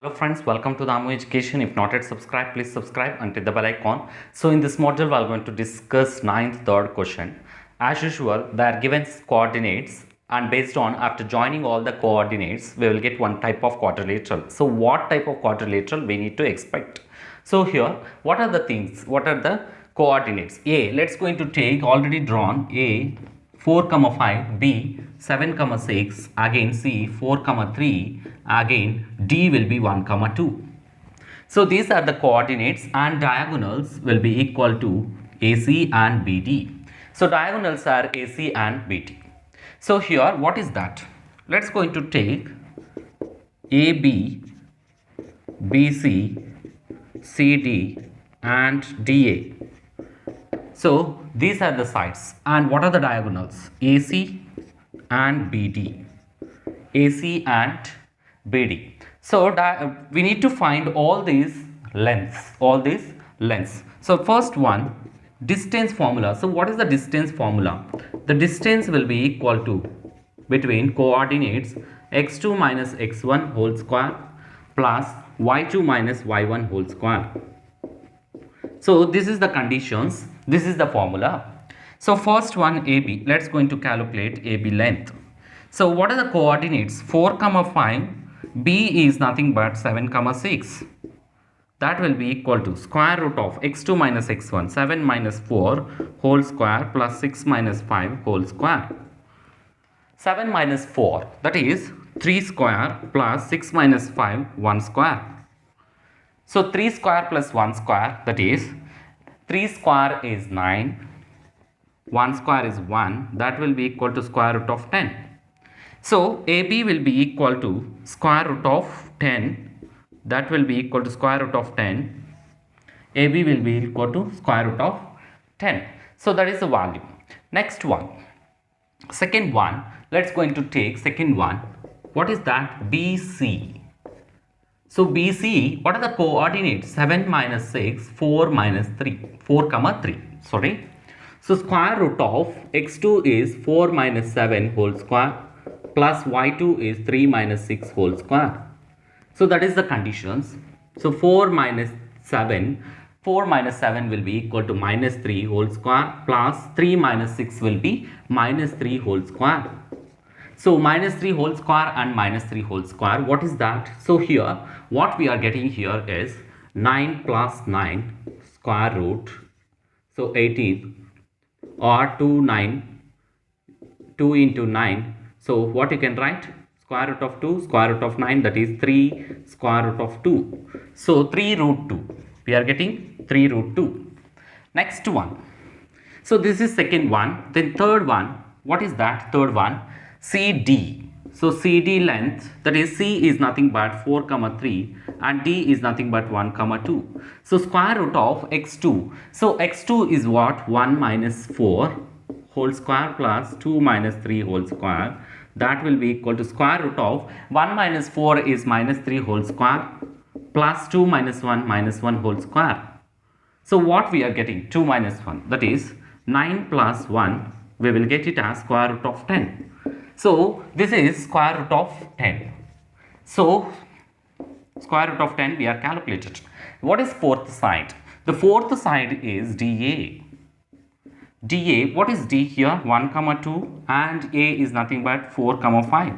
Hello friends, welcome to Damu Education. If not yet subscribed, please subscribe and hit the bell icon. So in this module, we are going to discuss ninth third question. As usual, they are given coordinates, and based on after joining all the coordinates, we will get one type of quadrilateral. So what type of quadrilateral we need to expect? So here, what are the things? What are the coordinates? A, let's going to take already drawn A 4 comma 5, B 7 comma 6, again C 4 comma 3, again D will be 1 comma 2. So these are the coordinates and diagonals will be equal to AC and BD. So diagonals are AC and BD. So here what is that? Let's going to take AB, BC, CD and DA. So these are the sides, and what are the diagonals? AC and BD, AC and BD. So we need to find all these lengths. So first one, distance formula. So what is the distance formula? The distance will be equal to between coordinates x2 minus x1 whole square plus y2 minus y1 whole square. So this is the conditions, this is the formula. So first one AB, let's going to calculate AB length. So what are the coordinates? 4 comma 5, B is nothing but 7 comma 6. That will be equal to square root of x2 minus x1, 7 minus 4 whole square plus 6 minus 5 whole square. 7 minus 4, that is 3 square plus 6 minus 5, 1 square. So 3 square plus 1 square, that is 3 square is 9, 1 square is 1, that will be equal to square root of 10. So AB will be equal to square root of 10, that will be equal to square root of 10. AB will be equal to square root of 10. So that is the value. Next one, second one, let's going to take second one. What is that? BC. So BC, what are the coordinates? 7 minus 6, 4 minus 3, 4 comma 3, sorry. So square root of x2 is 4 minus 7 whole square plus y2 is 3 minus 6 whole square. So that is the conditions. So 4 minus 7 will be equal to minus 3 whole square plus 3 minus 6 will be minus 3 whole square. So minus 3 whole square and minus 3 whole square, what is that? So here what we are getting here is 9 plus 9 square root, so 18, or 2 into 9. So what you can write? Square root of 2 square root of 9, that is 3 square root of 2. So 3 root 2, we are getting 3 root 2. Next one, so this is second one. Then third one, what is that? Third one, CD. So CD length, that is C is nothing but 4 comma 3 and D is nothing but 1 comma 2. So square root of x2. So x2 is what? 1 minus 4 whole square plus 2 minus 3 whole square. That will be equal to square root of 1 minus 4 is minus 3 whole square plus 2 minus 1 whole square. So what we are getting? 2 minus 1, that is 9 plus 1, we will get it as square root of 10. So this is square root of 10. So square root of 10 we are calculated. What is fourth side? The fourth side is DA. DA, what is D here? 1 comma 2 and A is nothing but 4 comma 5.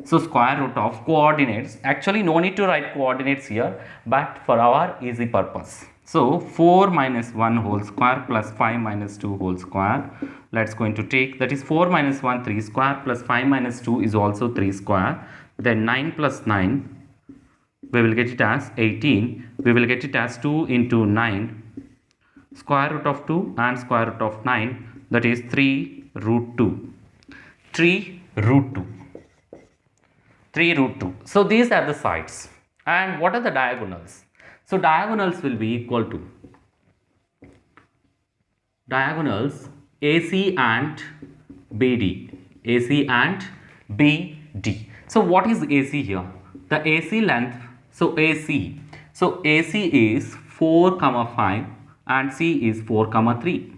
So square root of coordinates, actually no need to write coordinates here, but for our easy purpose. So 4 minus 1 whole square plus 5 minus 2 whole square. Let's going to take, that is 4 minus 1 3 square plus 5 minus 2 is also 3 square. Then 9 plus 9, we will get it as 18. We will get it as 2 into 9. Square root of 2 and square root of 9, that is 3 root 2. 3 root 2. 3 root 2. So these are the sides. And what are the diagonals? So diagonals will be equal to diagonals AC and BD. AC and BD. So what is AC here? The AC length, so AC. So AC is 4 comma 5 and C is 4 comma 3.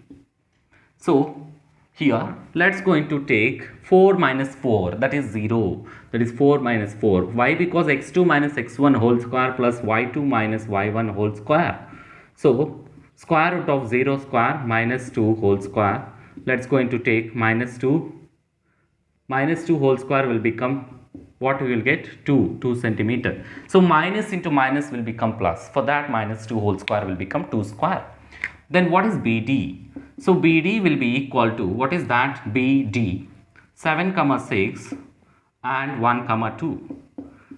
So here let's going to take 4 minus 4, that is 0, that is 4 minus 4. Why? Because x2 minus x1 whole square plus y2 minus y1 whole square. So square root of 0 square minus 2 whole square, let's going to take minus 2 whole square will become, what we will get, 2 centimeter. So minus into minus will become plus. For that, minus 2 whole square will become 2 square. Then what is BD? So BD will be equal to, what is that? BD 7 comma 6 and 1 comma 2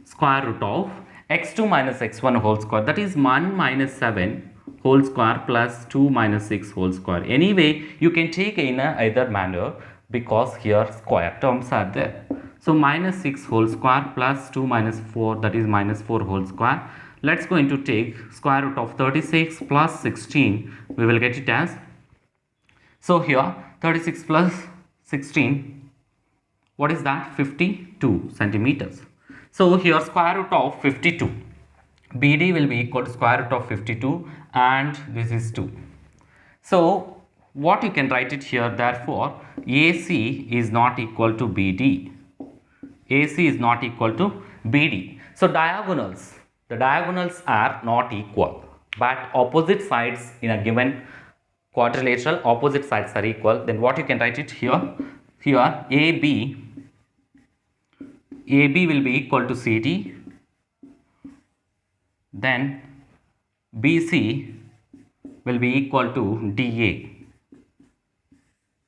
square root of x2 minus x1 whole square, that is 1 minus 7 whole square plus 2 minus 6 whole square. Anyway, you can take in either manner because here square terms are there. So minus 6 whole square plus 2 minus 4, that is minus 4 whole square. Let's going to take square root of 36 plus 16. We will get it as, so here 36 plus 16, what is that? 52 centimeters. So here square root of 52. BD will be equal to square root of 52 and this is 2. So what you can write it here, therefore AC is not equal to BD. AC is not equal to BD. So diagonals, the diagonals are not equal, but opposite sides in a given quadrilateral, opposite sides are equal. Then what you can write it here, AB will be equal to CD, then BC will be equal to DA.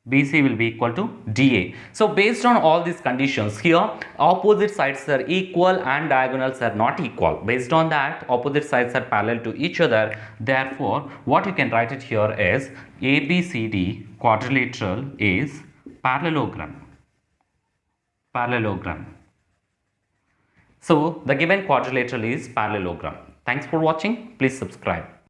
BC will be equal to DA. So based on all these conditions, here opposite sides are equal and diagonals are not equal. Based on that, opposite sides are parallel to each other. Therefore, what you can write it here is ABCD quadrilateral is parallelogram. So the given quadrilateral is parallelogram. Thanks for watching. Please subscribe.